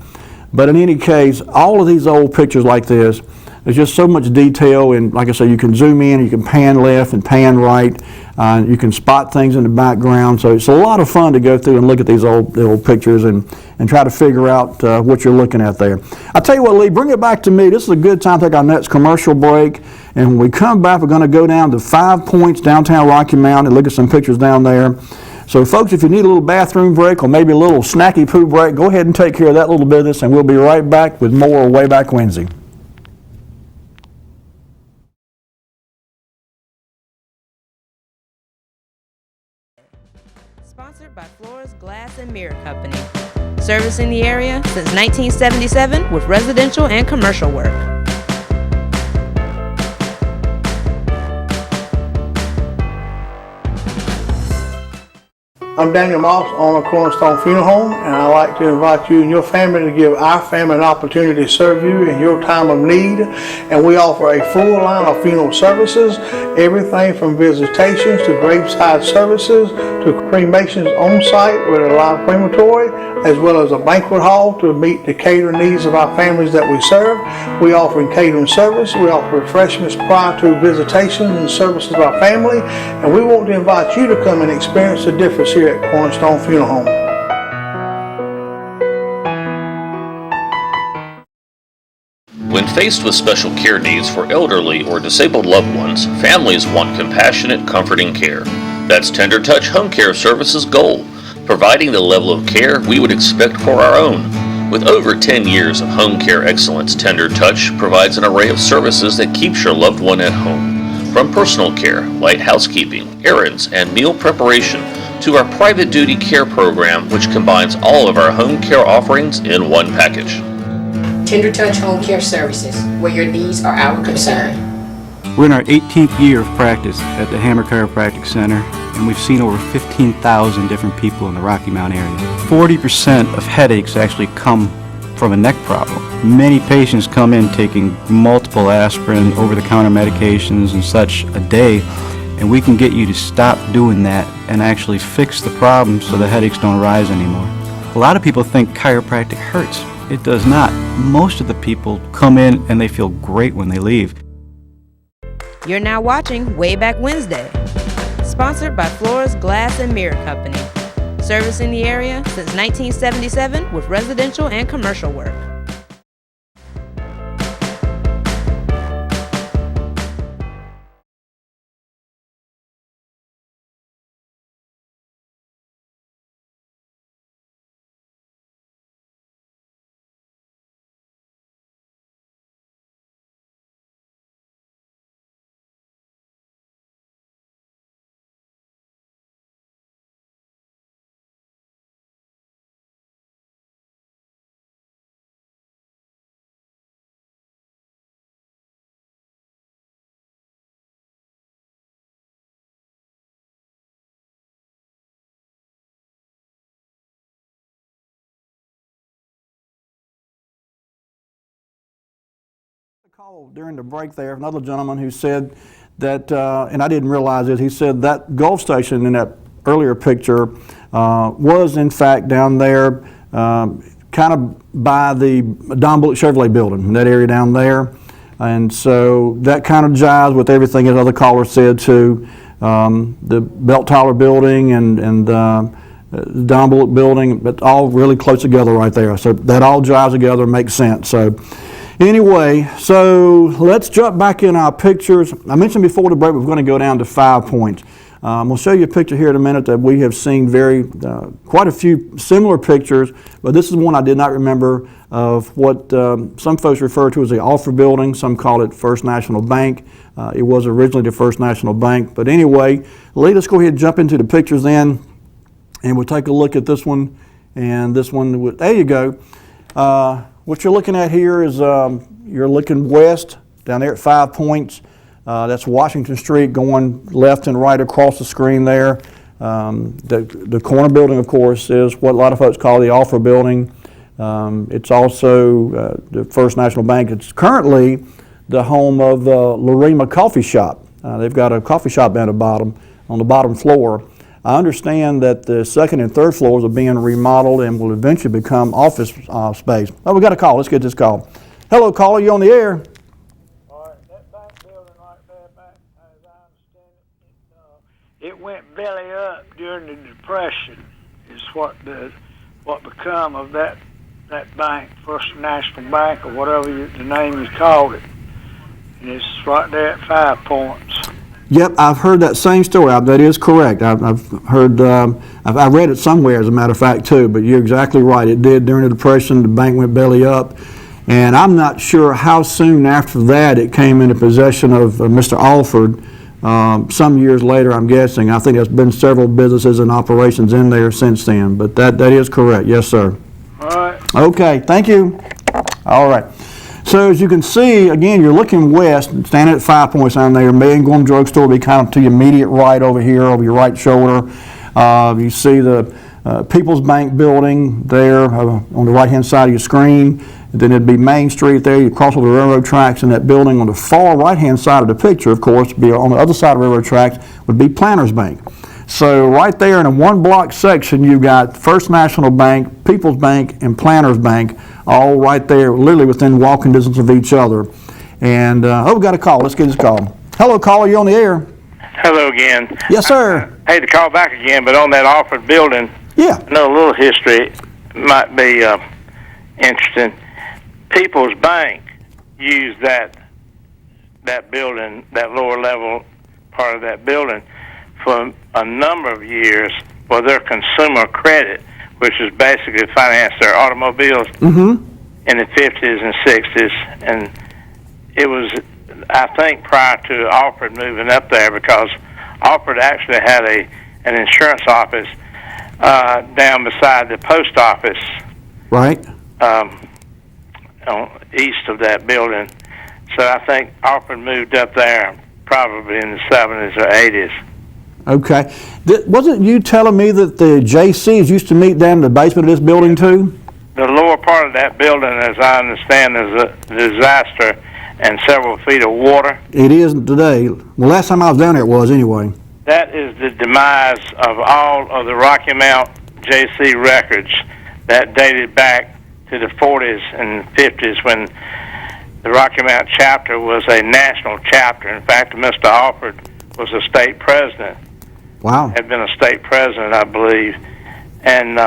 But in any case, all of these old pictures like this, there's just so much detail, and like I say, you can zoom in, you can pan left and pan right, you can spot things in the background. So it's a lot of fun to go through and look at these old pictures and try to figure out what you're looking at there. I tell you what, Lee, bring it back to me. This is a good time to take our next commercial break, and when we come back, we're going to go down to 5 Points, downtown Rocky Mount, and look at some pictures down there. So folks, if you need a little bathroom break or maybe a little snacky poo break, go ahead and take care of that little business, and we'll be right back with more Wayback Wednesday. Sponsored by Floors Glass and Mirror Company. Servicing the area since 1977 with residential and commercial work. I'm Daniel Moss, owner of Cornerstone Funeral Home, and I'd like to invite you and your family to give our family an opportunity to serve you in your time of need. And we offer a full line of funeral services, everything from visitations to graveside services to cremations on site with a live crematory, as well as a banquet hall to meet the catering needs of our families that we serve. We offer catering service. We offer refreshments prior to visitations and services of our family, and we want to invite you to come and experience the difference here at Cornerstone Funeral Home. When faced with special care needs for elderly or disabled loved ones, families want compassionate, comforting care. That's Tender Touch Home Care Services' goal, providing the level of care we would expect for our own. With over 10 years of home care excellence, Tender Touch provides an array of services that keeps your loved one at home. From personal care, light housekeeping, errands, and meal preparation, to our private duty care program, which combines all of our home care offerings in one package. Tender Touch Home Care Services, where your needs are our concern. We're in our 18th year of practice at the Hammer Chiropractic Center, and we've seen over 15,000 different people in the Rocky Mount area. 40% of headaches actually come from a neck problem. Many patients come in taking multiple aspirin, over-the-counter medications and such a day, and we can get you to stop doing that and actually fix the problem so the headaches don't rise anymore. A lot of people think chiropractic hurts. It does not. Most of the people come in and they feel great when they leave. You're now watching Wayback Wednesday, sponsored by Flores Glass and Mirror Company, servicing the area since 1977 with residential and commercial work. Call during the break there, another gentleman who said that, and I didn't realize it, he said that Gulf Station in that earlier picture was in fact down there kind of by the Don Bullock Chevrolet building, in that area down there. And so that kind of jives with everything that other caller said too. The Belt Tyler building and the Don Bullock building, but all really close together right there. So that all jives together and makes sense. So anyway, so let's jump back in our pictures. I mentioned before the break we're going to go down to 5 points. We'll show you a picture here in a minute that we have seen quite a few similar pictures, but this is one I did not remember of what some folks refer to as the Offer Building. Some call it First National Bank. It was originally the First National Bank. But anyway, let's go ahead and jump into the pictures then, and we'll take a look at this one and this one. There you go. What you're looking at here is you're looking west down there at 5 points. That's Washington Street going left and right across the screen there. The corner building, of course, is what a lot of folks call the Offer Building. It's also the First National Bank. It's currently the home of Lorima Coffee Shop. They've got a coffee shop down on the bottom floor. I understand that the second and third floors are being remodeled and will eventually become office space. Oh, we got a call. Let's get this call. Hello, caller. You on the air? All right, that bank building right there, as I understand it went belly up during the Depression. Is what become of that bank, First National Bank, or whatever the name you called it. And it's right there at 5 points. Yep, I've heard that same story. That is correct. I've heard, I read it somewhere, as a matter of fact, too. But you're exactly right. It did during the Depression. The bank went belly up, and I'm not sure how soon after that it came into possession of Mr. Alford. Some years later, I'm guessing. I think there's been several businesses and operations in there since then. But that is correct. Yes, sir. All right. Okay. Thank you. All right. So as you can see, again, you're looking west, standing at 5 points down there. May and Gorham Drug Store will be kind of to your immediate right over here, over your right shoulder. You see the People's Bank building there on the right-hand side of your screen. And then it'd be Main Street there. You cross over the railroad tracks, and that building on the far right-hand side of the picture, of course, be on the other side of the railroad tracks, would be Planters Bank. So right there in a one-block section, you've got First National Bank, People's Bank, and Planters Bank, all right there, literally within walking distance of each other. And, we've got a call. Let's get this call. Hello, caller. You on the air? Hello again. Yes, sir. I hate to call back again, but on that Offered building, yeah, I know a little history might be interesting. People's Bank used that building, that lower level part of that building, for a number of years for their consumer credit, which is basically finance their automobiles in the 50s and 60s. And it was, I think, prior to Alfred moving up there, because Alfred actually had an insurance office down beside the post office. Right. East of that building. So I think Alfred moved up there probably in the 70s or 80s. Okay. Wasn't you telling me that the JCs used to meet down in the basement of this building too? The lower part of that building, as I understand, is a disaster and several feet of water. It isn't today. Well, last time I was down there it was anyway. That is the demise of all of the Rocky Mount JC records that dated back to the 40s and 50s when the Rocky Mount chapter was a national chapter. In fact, Mr. Alford was a state president. Wow. Had been a state president, I believe. And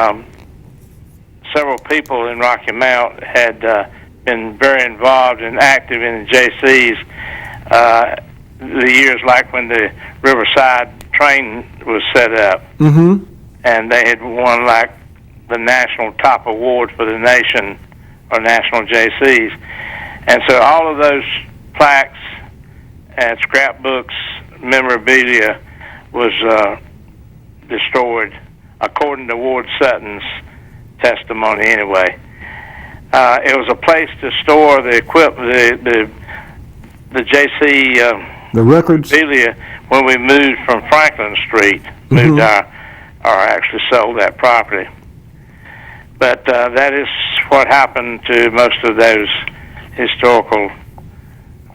several people in Rocky Mount had been very involved and active in the JCs the years like when the Riverside train was set up. Mm-hmm. And they had won like the national top award for the nation or national JCs. And so all of those plaques and scrapbooks, memorabilia was destroyed, according to Ward Sutton's testimony anyway. It was a place to store the equipment, the JC the records memorabilia when we moved from Franklin Street, moved actually sold that property. But that is what happened to most of those historical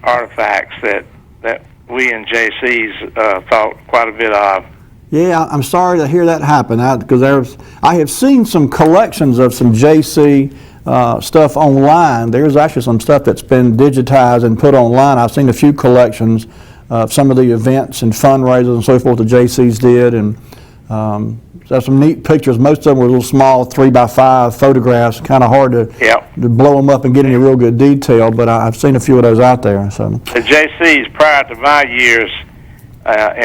artifacts that we in JCs thought quite a bit of. Yeah, I'm sorry to hear that happen because I have seen some collections of some JC stuff online. There's actually some stuff that's been digitized and put online. I've seen a few collections of some of the events and fundraisers and so forth the JCs did, and there's some neat pictures. Most of them were little small 3x5 photographs, kind of hard to blow them up and get any real good detail, but I've seen a few of those out there. So the JCs prior to my years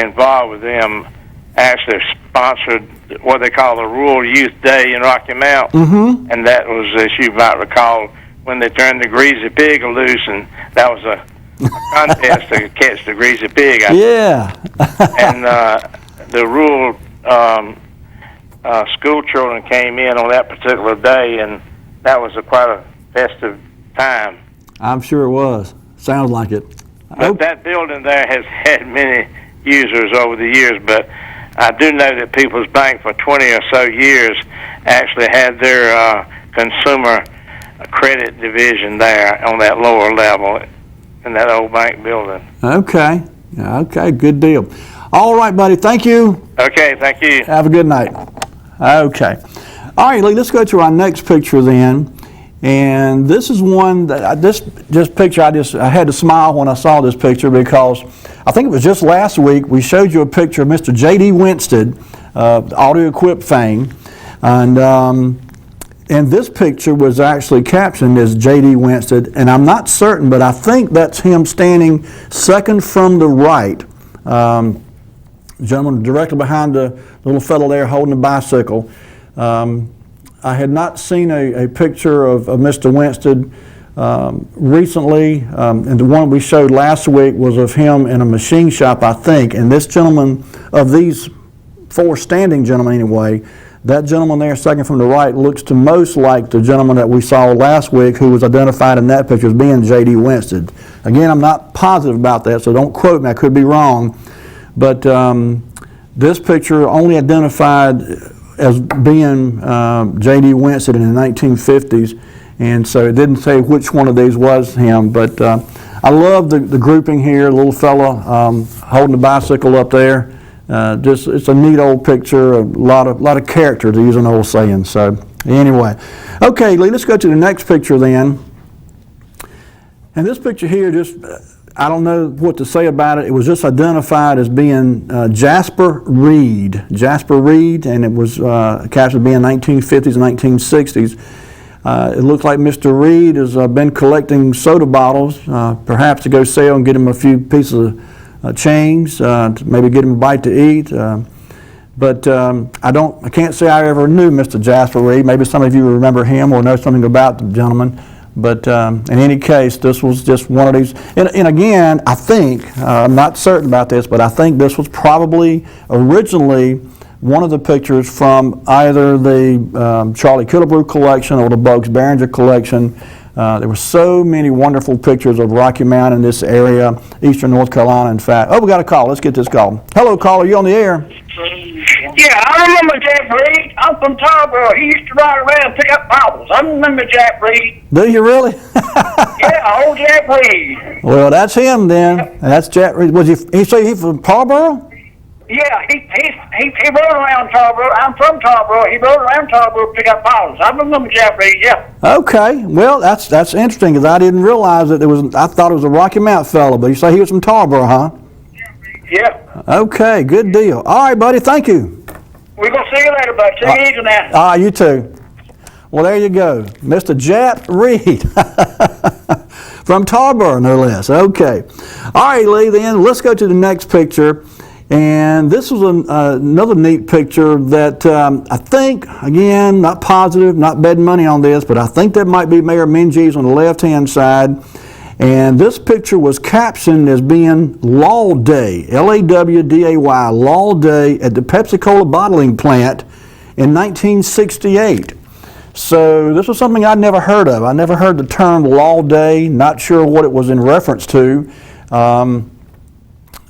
involved with them actually sponsored what they call the Rural Youth Day in Rocky Mount, and that was, as you might recall, when they turned the greasy pig loose, and that was a contest to catch the greasy pig. And the rural school children came in on that particular day, and that was quite a festive time. I'm sure it was. Sounds like it. But that building there has had many users over the years, but I do know that People's Bank for 20 or so years actually had their consumer credit division there on that lower level in that old bank building. Okay, good deal. All right, buddy, thank you. Okay, thank you. Have a good night. Okay. All right, Lee, let's go to our next picture then. And this is one that this picture, I had to smile when I saw this picture because I think it was just last week we showed you a picture of Mr. J.D. Winstead, Audio Equip fame, and this picture was actually captioned as J.D. Winstead, and I'm not certain, but I think that's him standing second from the right. Gentleman directly behind the little fellow there holding a bicycle. I had not seen a picture of Mr. Winstead recently, and the one we showed last week was of him in a machine shop, I think. And this gentleman, of these four standing gentlemen anyway, that gentleman there, second from the right, looks to most like the gentleman that we saw last week who was identified in that picture as being J.D. Winstead. Again, I'm not positive about that, so don't quote me, I could be wrong. But this picture only identified as being J.D. Winstead in the 1950s, and so it didn't say which one of these was him. But I love the grouping here, little fella holding a bicycle up there. It's a neat old picture, a lot of character, to use an old saying. So anyway, okay, Lee, let's go to the next picture then. And this picture here, I don't know what to say about it. It was just identified as being Jasper Reed, and it was captured being 1950s and 1960s. It looks like Mr. Reed has been collecting soda bottles, perhaps to go sell and get him a few pieces of change, to maybe get him a bite to eat. But I can't say I ever knew Mr. Jasper Reed. Maybe some of you remember him or know something about the gentleman. But in any case, this was just one of these. And again, I think, I'm not certain about this, but I think this was probably originally one of the pictures from either the Charlie Killebrew collection or the Bugs Behringer collection. There were so many wonderful pictures of Rocky Mountain in this area, eastern North Carolina, in fact. Oh, we got a call. Let's get this call. Hello, caller. You on the air? Yeah, I remember Jack Reed. I'm from Tarboro. He used to ride around and pick up bottles. I remember Jack Reed. Do you really? Yeah, old Jack Reed. Well, that's him then. That's Jack Reed. Was he say he from Tarboro? Yeah, he rode around Tarboro. I'm from Tarboro. He rode around Tarboro to pick up bottles. I remember Jack Reed, yeah. Okay, well, that's interesting because I didn't realize that I thought it was a Rocky Mount fellow, but you say he was from Tarboro, huh? Yeah. Okay, good deal. All right, buddy, thank you. We're going to see you later, bud. Take it easy now. Ah, you too. Well, there you go. Mr. Jack Reed. From Tarboro, no less. Okay. All right, Lee, then let's go to the next picture. And this was another neat picture that I think, again, not positive, not betting money on this, but I think that might be Mayor Minjee's on the left-hand side. And this picture was captioned as being Law Day, L-A-W-D-A-Y, Law Day at the Pepsi-Cola bottling plant in 1968. So this was something I'd never heard of. I never heard the term Law Day, not sure what it was in reference to.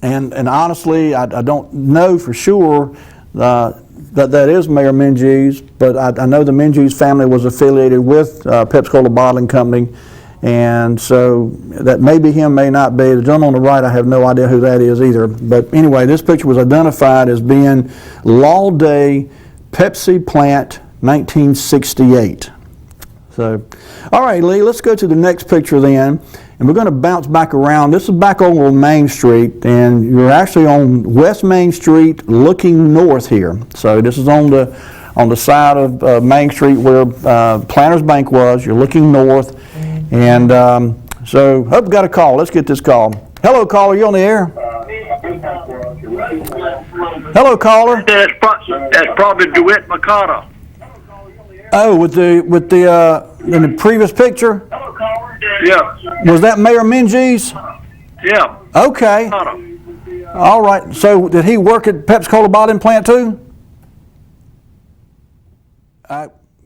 And honestly, I don't know for sure that is Mayor Minjee's, but I know the Minjee's family was affiliated with Pepsi-Cola Bottling Company, and so that may be him, may not be. The gentleman on the right, I have no idea who that is either. But anyway, this picture was identified as being Law Day, Pepsi Plant, 1968. So, all right, Lee, let's go to the next picture then. And we're going to bounce back around. This is back over Main Street, and you're actually on West Main Street looking north here. So this is on the side of Main Street where Planters Bank was. You're looking north. And so, hope we got a call. Let's get this call. Hello, caller. You on the air? Hello, caller. That's probably DeWitt Mikado. Oh, with the in the previous picture? Yeah. Was that Mayor Minjee's? Yeah. Okay. All right. So did he work at Pepsi-Cola bottling plant too?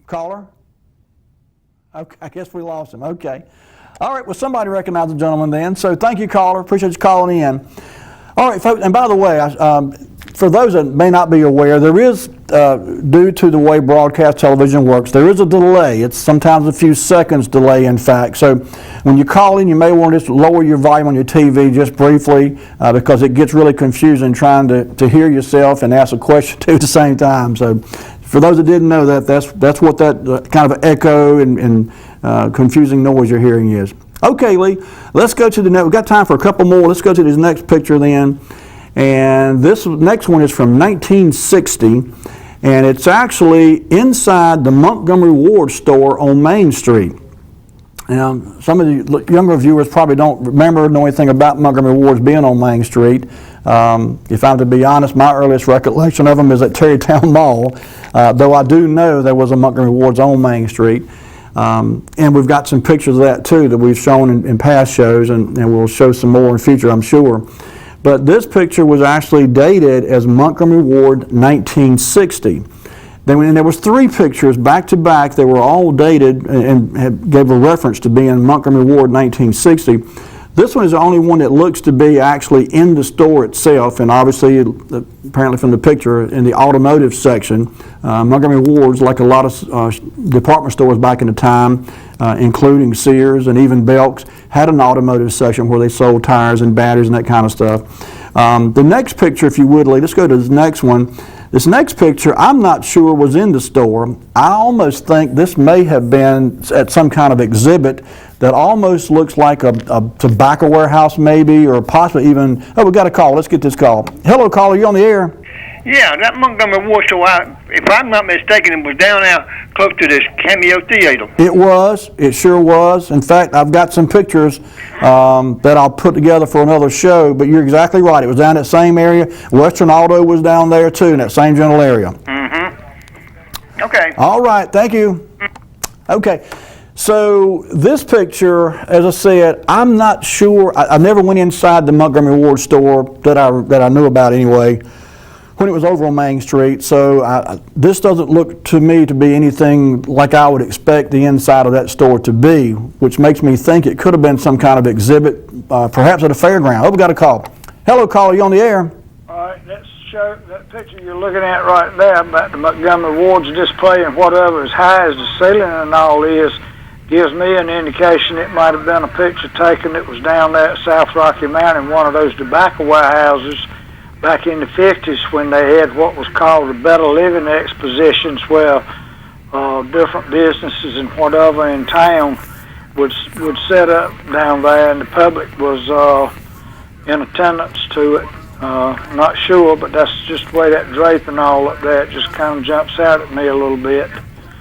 Caller? Okay, I guess we lost him. Okay. All right. Well, somebody recognized the gentleman then. So thank you, caller. Appreciate you calling in. All right, folks. And by the way, for those that may not be aware, there is, due to the way broadcast television works, there is a delay. It's sometimes a few seconds delay, in fact. So when you call in, you may want to just lower your volume on your TV just briefly because it gets really confusing trying to hear yourself and ask a question too at the same time. So for those that didn't know that, that's what that kind of echo and confusing noise you're hearing is. Okay, Lee, let's go to the next. We've got time for a couple more. Let's go to this next picture then. And this next one is from 1960, and it's actually inside the Montgomery Ward store on Main Street. Now, some of the younger viewers probably don't remember or know anything about Montgomery Ward's being on Main Street. If I'm to be honest, my earliest recollection of them is at Terrytown Mall, though I do know there was a Montgomery Ward's on Main Street. And we've got some pictures of that too that we've shown in past shows, and we'll show some more in future, I'm sure. But this picture was actually dated as Montgomery Ward 1960. Then there was three pictures back to back. They were all dated and gave a reference to being Montgomery Ward 1960. This one is the only one that looks to be actually in the store itself, and obviously, apparently from the picture, in the automotive section. Montgomery Ward's, like a lot of department stores back in the time, including Sears and even Belk's, had an automotive section where they sold tires and batteries and that kind of stuff. The next picture, if you would, Lee, let's go to this next one. This next picture, I'm not sure was in the store. I almost think this may have been at some kind of exhibit that almost looks like a tobacco warehouse maybe, or possibly even, oh, we got a call. Let's get this call. Hello, caller, you on the air? Yeah, that Montgomery Ward store, if I'm not mistaken, it was down out close to this Cameo Theater. It was. It sure was. In fact, I've got some pictures that I'll put together for another show, but you're exactly right. It was down that same area. Western Auto was down there, too, in that same general area. Mm-hmm. Okay. All right. Thank you. Okay. So this picture, as I said, I'm not sure. I never went inside the Montgomery Ward store that I knew about anyway. when it was over on Main Street. So this doesn't look to me to be anything like I would expect the inside of that store to be, which makes me think it could have been some kind of exhibit, perhaps at a fairground. Oh, we got a call. Hello, caller, you on the air? All right, that picture you're looking at right there about the Montgomery Ward's display and whatever, as high as the ceiling and all is, gives me an indication it might have been a picture taken that was down there at South Rocky Mountain, one of those tobacco warehouses back in the 50s when they had what was called the Better Living Expositions, where different businesses and whatever in town would set up down there, and the public was in attendance to it. Not sure, but that's just the way that draping all up there, it just kind of jumps out at me a little bit.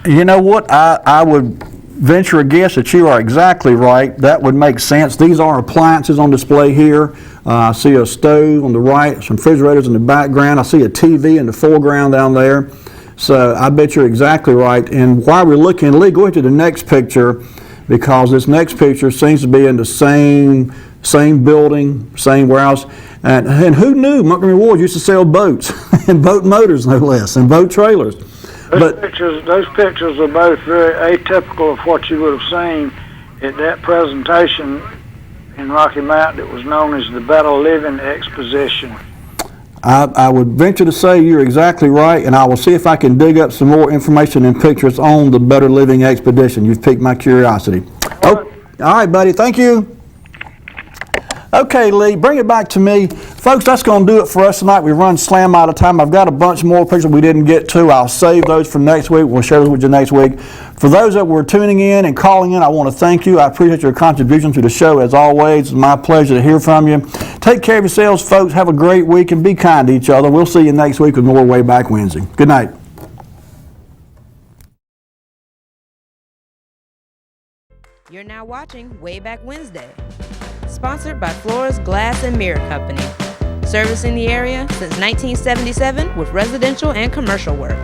You know what? I would venture a guess that you are exactly right. That would make sense. These are appliances on display here. I see a stove on the right, some refrigerators in the background. I see a TV in the foreground down there. So I bet you're exactly right. And while we're looking, Lee, go ahead to the next picture, because this next picture seems to be in the same building, same warehouse. And who knew Montgomery Ward used to sell boats and boat motors, no less, and boat trailers. Those pictures are both very atypical of what you would have seen at that presentation in Rocky Mount that was known as the Better Living Exposition. I would venture to say you're exactly right, and I will see if I can dig up some more information and pictures on the Better Living Expedition. You've piqued my curiosity. All right, buddy. Thank you. Okay, Lee, bring it back to me. Folks, that's going to do it for us tonight. We run slam out of time. I've got a bunch more pictures we didn't get to. I'll save those for next week. We'll share those with you next week. For those that were tuning in and calling in, I want to thank you. I appreciate your contribution to the show as always. It's my pleasure to hear from you. Take care of yourselves, folks. Have a great week and be kind to each other. We'll see you next week with more Wayback Wednesday. Good night. You're now watching Wayback Wednesday, sponsored by Flores Glass and Mirror Company, servicing the area since 1977 with residential and commercial work.